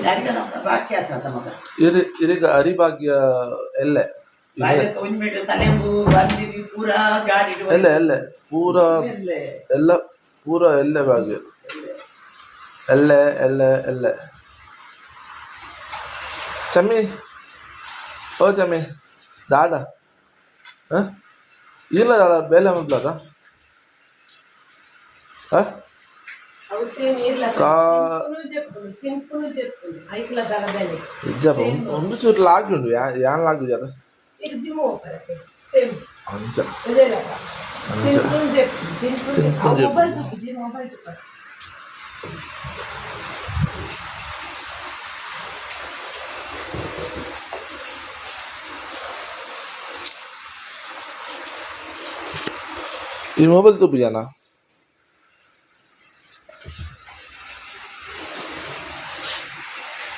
ಯಾರಿಗಾನ ಬಾಕಿ ಆಗ್ತದ ಮಗ ಇದೀಗ ಅರಿಭಾಗ್ಯ ಎಲ್ಲೆ ಒಂದು ಮೀಟರ್ ತಲೆಂಬು ಬಂದಿದ್ದು ಪೂರಾ ಗಾಡಿ ಎಲ್ಲ ಪೂರ ಎಲ್ಲ ಪೂರ ಎಲ್ಲೆ ಭಾಗ್ಯ ಎಲ್ಲೆ ಎಲ್ಲೆ ಎಲ್ಲೆ ಚಮ್ಮಿ ಓ ಚಮ್ಮಿ ದಾದಾ ಇಲ್ಲ ದಾದಾ ಬೇಲೆ ಮೊದಲಾಗ ಒಂದು ಚೂರು ಲಾಗಿ ಉಂಟು ಯಾನ್ ಲಾಗು ಜದ ಅಂಚ ಈ ಮೊಬೈಲ್ ತುಪ್ಪು ಜನ